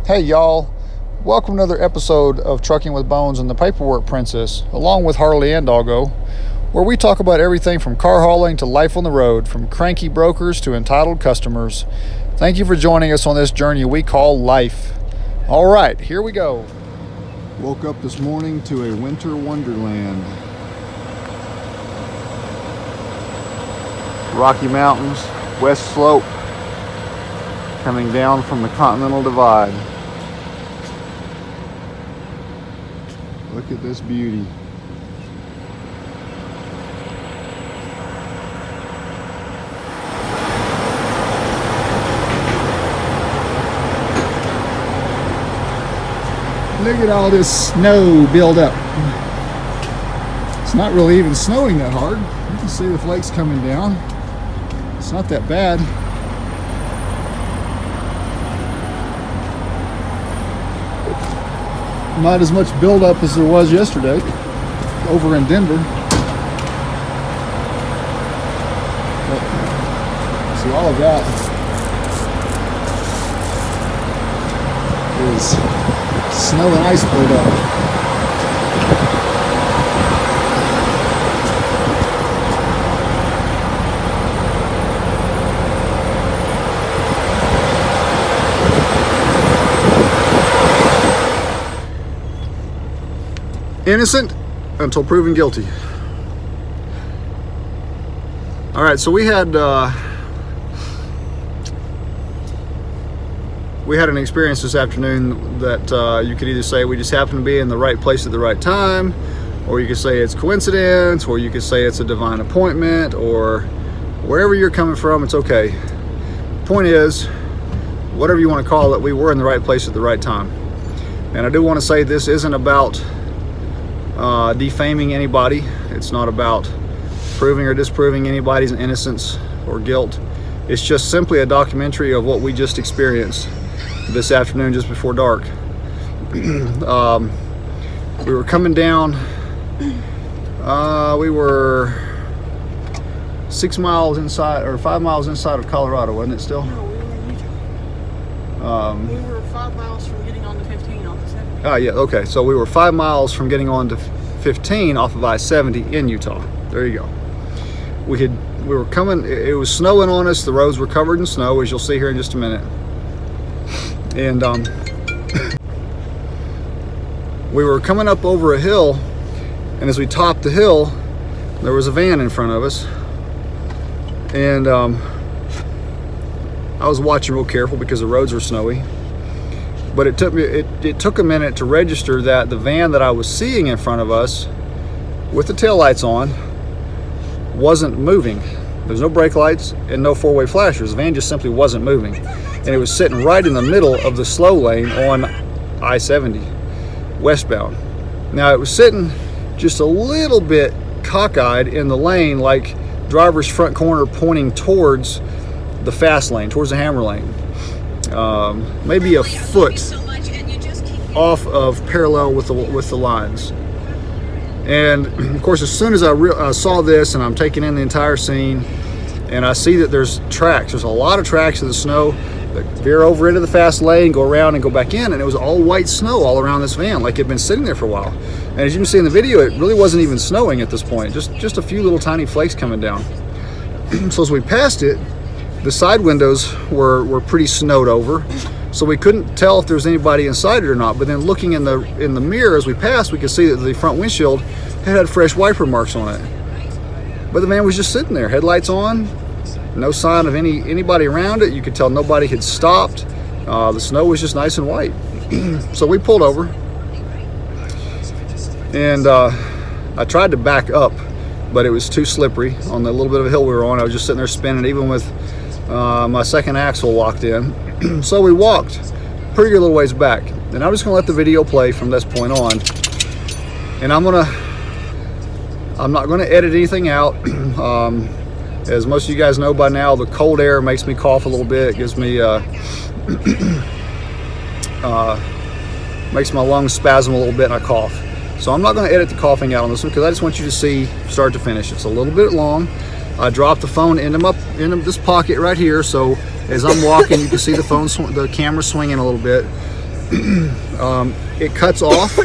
Hey y'all, welcome to another episode of Trucking with Bones and the Paperwork Princess, along with Harley and Doggo, where we talk about everything from car hauling to life on the road, from cranky brokers to entitled customers. Thank you for joining us on this journey we call life. All right, here we go. Woke up this morning to a winter wonderland. Rocky Mountains, West Slope, coming down from the Continental Divide. Look at this beauty. Look at all this snow build up. It's not really even snowing that hard. You can see the flakes coming down. It's not that bad. Not as much buildup as there was yesterday over in Denver. But, see, all of that is snow and ice buildup. Innocent until proven guilty. All right, so we had an experience this afternoon that you could either say we just happened to be in the right place at the right time, or you could say it's coincidence, or you could say it's a divine appointment, or wherever you're coming from, it's okay. Point is, whatever you want to call it, we were in the right place at the right time. And I do want to say this isn't about defaming anybody. It's not about proving or disproving anybody's innocence or guilt. It's just simply a documentary of what we just experienced this afternoon just before dark. We were coming down, we were 6 miles inside, or 5 miles inside of Colorado, wasn't it still? No, we were in Utah. We were 5 miles from getting on to 15 off the 70. Ah, yeah, okay. So we were 5 miles from getting on to 15 off of I-70 in Utah. There you go. We were coming, it was snowing on us. The roads were covered in snow, as you'll see here in just a minute. And we were coming up over a hill, and as we topped the hill, there was a van in front of us. And I was watching real careful because the roads were snowy. But it took a minute to register that the van that I was seeing in front of us with the taillights on wasn't moving. There's no brake lights and no four-way flashers. The van just simply wasn't moving. And it was sitting right in the middle of the slow lane on I-70 westbound. Now it was sitting just a little bit cockeyed in the lane, like driver's front corner pointing towards the fast lane, towards the hammer lane. Maybe a foot off of parallel with the lines. And of course, as soon as I saw this, and I'm taking in the entire scene, and I see that there's tracks. There's a lot of tracks in the snow that veer over into the fast lane, go around and go back in, and it was all white snow all around this van, like it'd been sitting there for a while. And as you can see in the video, it really wasn't even snowing at this point, just a few little tiny flakes coming down. So as we passed it, the side windows were pretty snowed over, so we couldn't tell if there was anybody inside it or not. But then looking in the mirror as we passed, we could see that the front windshield had fresh wiper marks on it. But the van was just sitting there, headlights on, no sign of anybody around it. You could tell nobody had stopped. The snow was just nice and white. So we pulled over, and I tried to back up, but it was too slippery on the little bit of a hill we were on. I was just sitting there spinning, even with my second axle locked in. So we walked pretty good little ways back, and I'm just gonna let the video play from this point on, and I'm not gonna edit anything out. As most of you guys know by now, the cold air makes me cough a little bit. It gives me makes my lungs spasm a little bit, and I cough. So I'm not going to edit the coughing out on this one, because I just want you to see start to finish. It's a little bit long. I dropped the phone into this pocket right here, so as I'm walking, you can see the camera swinging a little bit. It cuts off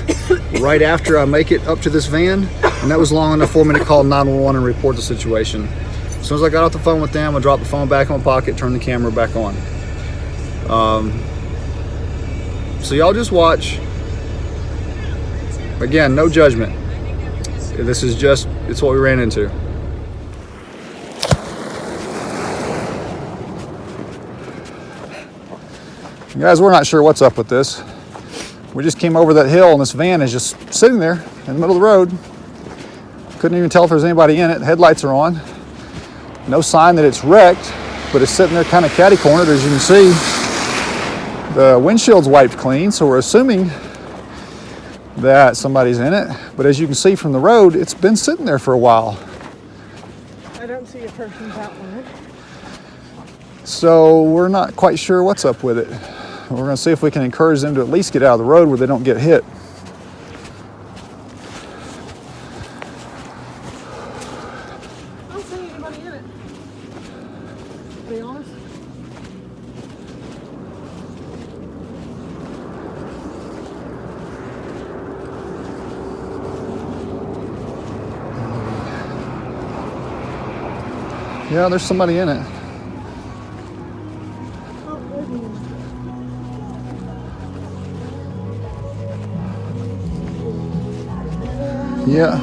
right after I make it up to this van, and that was long enough for me to call 911 and report the situation. As soon as I got off the phone with them, I dropped the phone back in my pocket, turned the camera back on. So y'all just watch. Again, no judgment. This is just, it's what we ran into. Guys, we're not sure what's up with this. We just came over that hill and this van is just sitting there in the middle of the road. Couldn't even tell if there's anybody in it. Headlights are on. No sign that it's wrecked, but it's sitting there kind of catty-cornered, as you can see. The windshield's wiped clean, so we're assuming that somebody's in it. But as you can see from the road, it's been sitting there for a while. I don't see a person's outline. So we're not quite sure what's up with it. We're going to see if we can encourage them to at least get out of the road where they don't get hit. I don't see anybody in it, to be honest. Yeah, there's somebody in it. Yeah.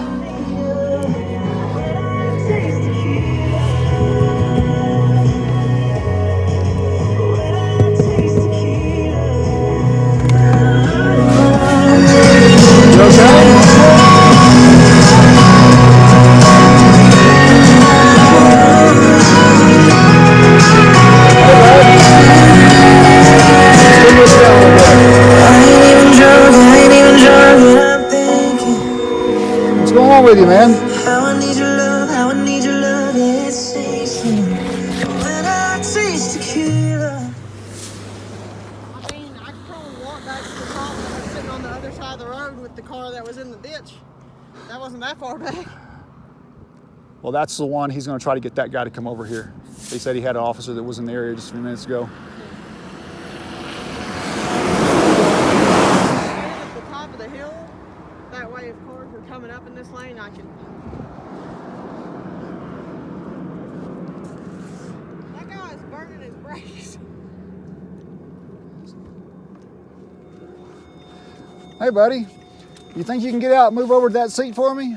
You okay? What's going on with you, man? How I need your love, how I need your love, yeah, it's tasting. When I taste tequila. I mean, I could probably walk back to the top that was sitting on the other side of the road with the car that was in the ditch. That wasn't that far back. Well, that's the one. He's going to try to get that guy to come over here. He said he had an officer that was in the area just a few minutes ago. At the top of the hill, that way if cars were coming up in this lane, I can... That guy's burning his brakes. Hey, buddy. You think you can get out and move over to that seat for me?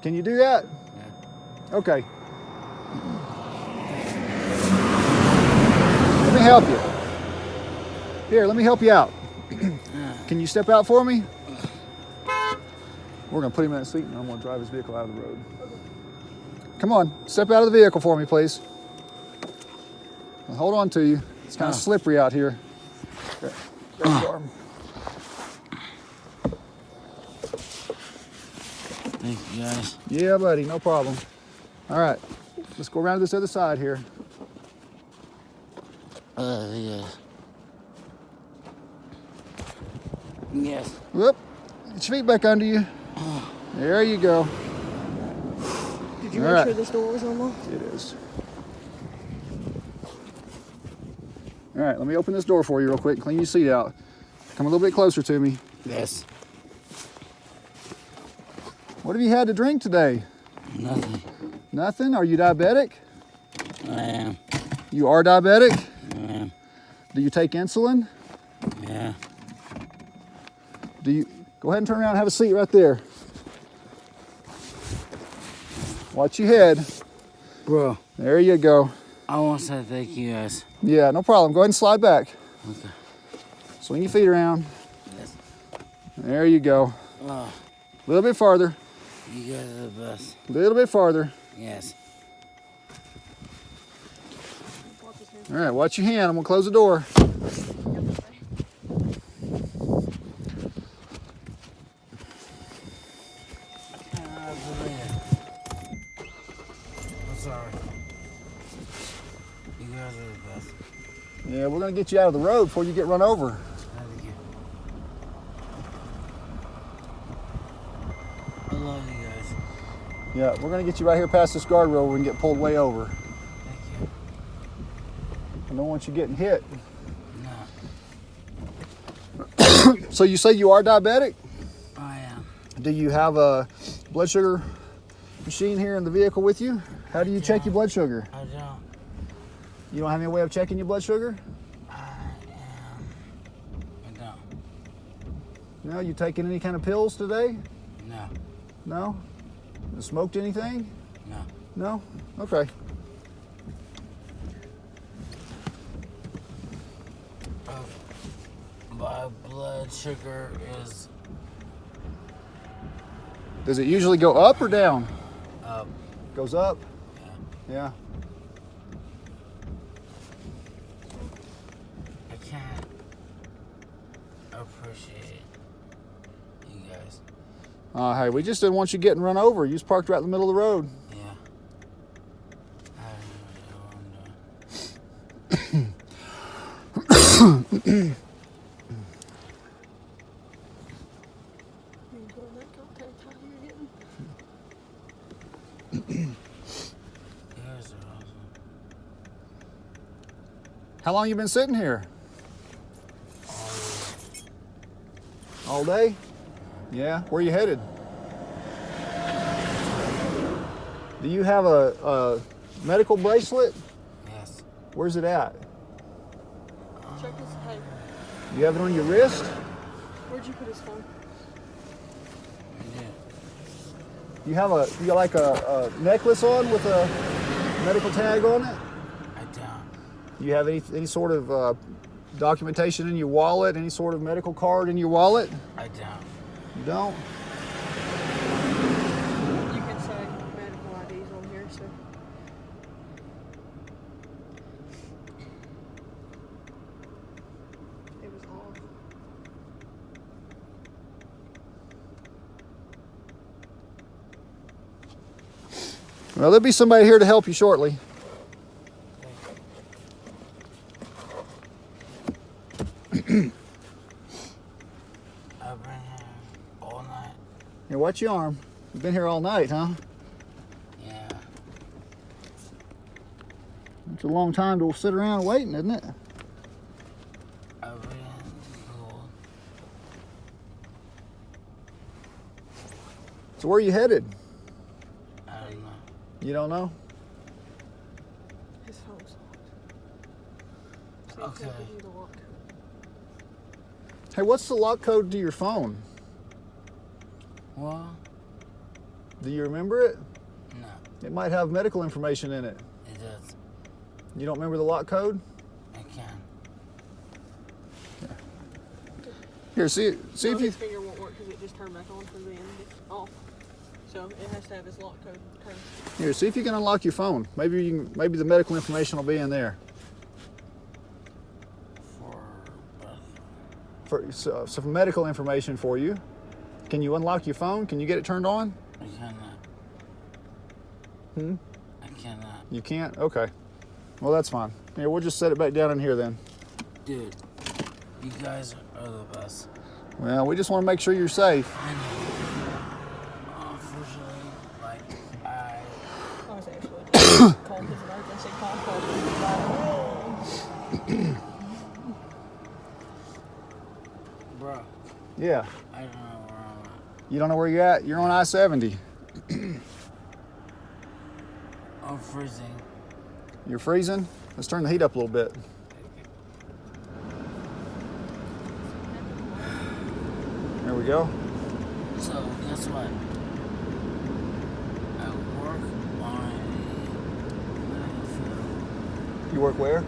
Can you do that? Yeah. Okay. Let me help you. Here, let me help you out. Can you step out for me? We're going to put him in that seat and I'm going to drive his vehicle out of the road. Come on, step out of the vehicle for me, please. I'll hold on to you. It's kind of slippery out here. Grab your arm. Thank you, guys. Yeah, buddy, no problem. All right, let's go around to this other side here. Yes. Yes. Whoop, get your feet back under you. There you go. Did you All make right. sure this door was unlocked? It is. All right, let me open this door for you real quick. Clean your seat out. Come a little bit closer to me. Yes. What have you had to drink today? Nothing. Nothing? Are you diabetic? I am. You are diabetic? I am. Do you take insulin? Yeah. Do you go ahead and turn around and have a seat right there. Watch your head. Bro, There you go. I want to say thank you, guys. Yeah, no problem. Go ahead and slide back. Okay. Swing your feet around. Yes. There you go. Oh, A little bit farther. you guys are the best. A little bit farther. Yes. All right, watch your hand. I'm gonna close the door. I'm sorry. You guys are the best. Yeah, we're gonna get you out of the road before you get run over. Thank you. I love you guys. Yeah, we're gonna get you right here past this guardrail where we can get pulled way over. Thank you. I don't want you getting hit. No. So you say you are diabetic? I am. Do you have a blood sugar machine here in the vehicle with you? How do you check your blood sugar? I don't. You don't have any way of checking your blood sugar? I don't. No? You taking any kind of pills today? No. No? Smoked anything? No. No? Okay. My blood sugar is Does it usually go up or down? up. Goes up? Yeah. Yeah. I can't appreciate you guys. Hey, we just didn't want you getting run over. You just parked right in the middle of the road. Yeah. I don't know what I'm doing. You enjoying that contact time you're getting? You guys are awesome. How long you been sitting here? All day? Yeah. Where you headed? Do you have a medical bracelet? Yes. Where's it at? Check his hey, You have it on your wrist? where'd you put his phone? Yeah. You got like a necklace on with a medical tag on it? I don't. You have any sort of documentation in your wallet? Any sort of medical card in your wallet? I don't. You don't? You can say medical IDs on here, so. It was off. Well, there'll be somebody here to help you shortly. I've been here all night. Here, watch your arm. You've been here all night, huh? Yeah. It's a long time to sit around waiting, isn't it? I've been cold. So where are you headed? I don't know. You don't know? His phone's locked. See if Okay. they give you the lock code. Hey, what's the lock code to your phone? Well, Do you remember it? no, It might have medical information in it. it does. You don't remember the lock code? I can. Here, see No, if you. his finger won't work because it just turned back on from the end. It's off. So it has to have his lock code turned. Here, see if you can unlock your phone. Maybe maybe the medical information will be in there. For Some medical information for you. Can you unlock your phone? Can you get it turned on? I cannot. Hmm? I cannot. You can't? Okay. Well, that's fine. Here, we'll just set it back down in here then. Dude, you guys are the best. Well, we just want to make sure you're safe. I know. Unfortunately, like, I was actually just called his emergency contact. bro, Yeah. I don't know where I'm at. You don't know where you're at? You're on I-70. I'm freezing. You're freezing? Let's turn the heat up a little bit. There we go. So, guess what? I work on medical field. You work where?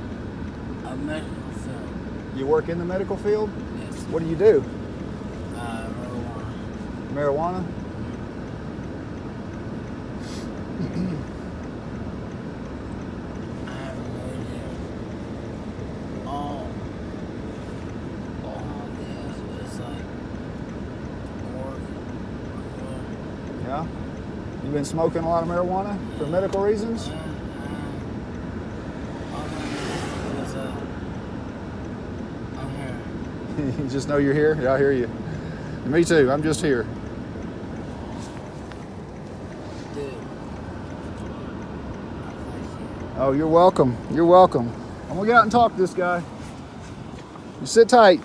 A medical field. You work in the medical field? Yes. What do you do? Marijuana. Marijuana? I have no idea. All this is like work. Yeah? You been smoking a lot of marijuana for medical reasons? All I know is I'm here. You just know you're here? Yeah, I hear you. Me too. I'm just here. Dude. I thank you. Oh, you're welcome. You're welcome. I I'm gonna get out and talk to this guy. You sit tight.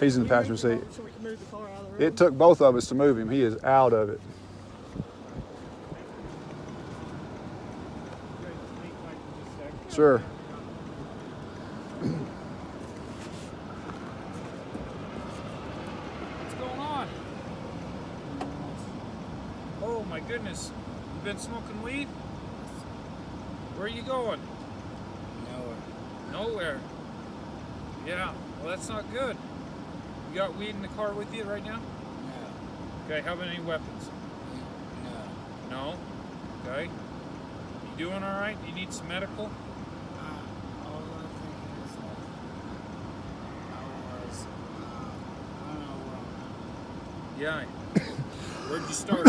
He's in the passenger seat. So we can move the car out of the road. It took both of us to move him. He is out of it. Sure. What's going on? Oh my goodness. You been smoking weed? Where are you going? Nowhere. Nowhere. Yeah, well that's not good. You got weed in the car with you right now? No. Okay, how about any weapons? No. No? Okay. You doing alright? Do you need some medical? All I think is that I was, I don't know where I'm at. Yeah. Where'd you start?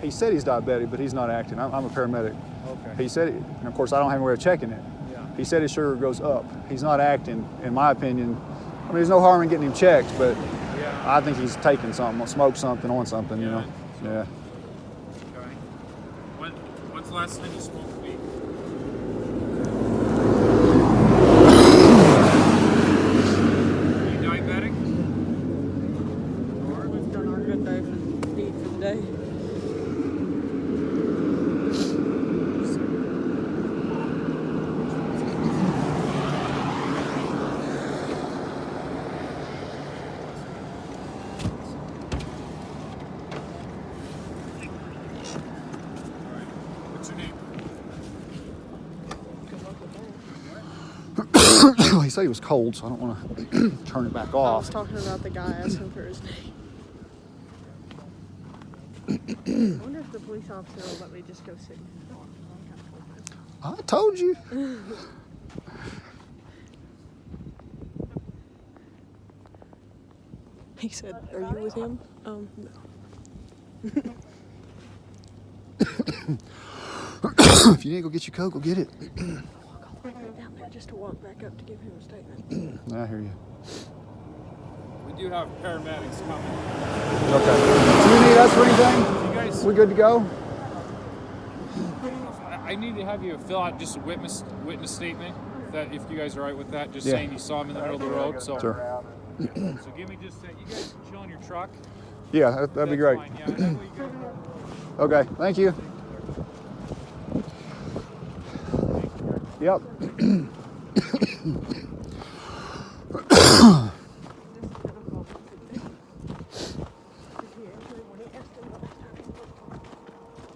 He said he's diabetic, but he's not acting. I'm a paramedic. Okay. He said it, and of course I don't have any way of checking it. Yeah. He said his sugar goes up. He's not acting, in my opinion. I mean, there's no harm in getting him checked, but Yeah. I think he's taking something, smoked something, on something, you know. Yeah. Okay. When's the last time you smoked weed? Are you diabetic? We've done our good day for deed for the day. What's your name? He said he was cold, so I don't want to turn it back I was off. talking about the guy asking for his name. I wonder if the police officer will let me just go sit in his car. I told you. He said, "Are you with him?" No. If you need to go get your coat, go get it. Walk all the way down there just to walk back up to give him a statement. I hear you. We do have paramedics coming. Okay. Do you need us for anything? You guys, We good to go? I need to have you fill out just a witness statement. That if you guys are right with that, just Yeah. saying you saw him in the middle of the road. So, Sure. so give me just you guys can chill in your truck. Yeah, that'd be That's great. fine. Yeah, that way you guys- Okay, thank you. Yep.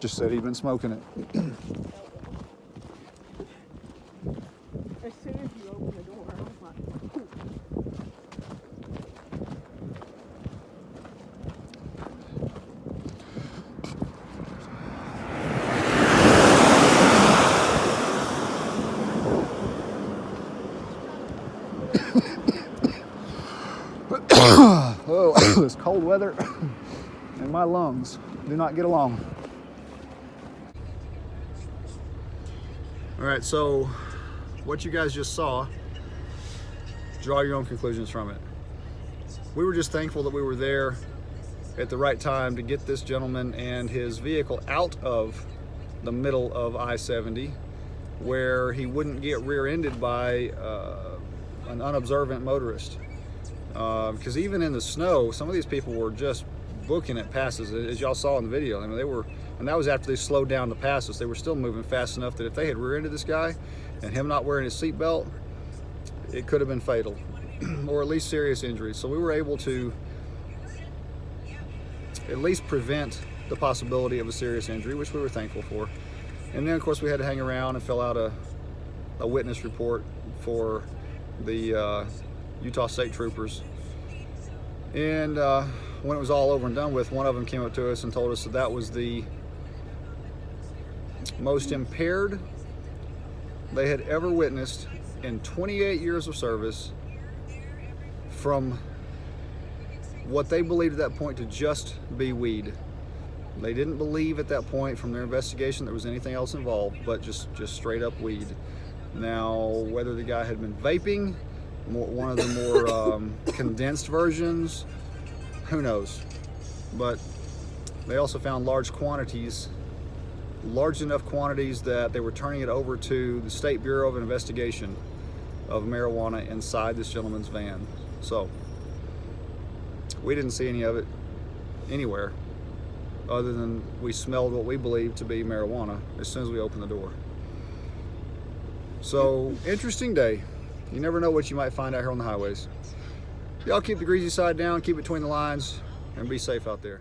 Just said he'd been smoking it. As soon as you open the door, I was like, Oh, this cold weather and my lungs do not get along. All right, so what you guys just saw, draw your own conclusions from it. We were just thankful that we were there at the right time to get this gentleman and his vehicle out of the middle of I-70 where he wouldn't get rear-ended by an unobservant motorist. Because even in the snow, some of these people were just booking at passes, as y'all saw in the video. I mean, they were, and that was after they slowed down the passes. They were still moving fast enough that if they had rear-ended this guy and him not wearing his seatbelt, it could have been fatal, or at least serious injuries. So we were able to at least prevent the possibility of a serious injury, which we were thankful for. And then, of course, we had to hang around and fill out a witness report for the Utah State Troopers. And when it was all over and done with, one of them came up to us and told us that that was the most impaired they had ever witnessed in 28 years of service from what they believed at that point to just be weed. They didn't believe at that point from their investigation there was anything else involved, but just straight up weed. Now, whether the guy had been vaping, one of the more condensed versions, who knows? But they also found large enough quantities that they were turning it over to the State Bureau of Investigation of marijuana inside this gentleman's van. So we didn't see any of it anywhere other than we smelled what we believed to be marijuana as soon as we opened the door. So, interesting day. You never know what you might find out here on the highways. Y'all keep the greasy side down, keep between the lines, and be safe out there.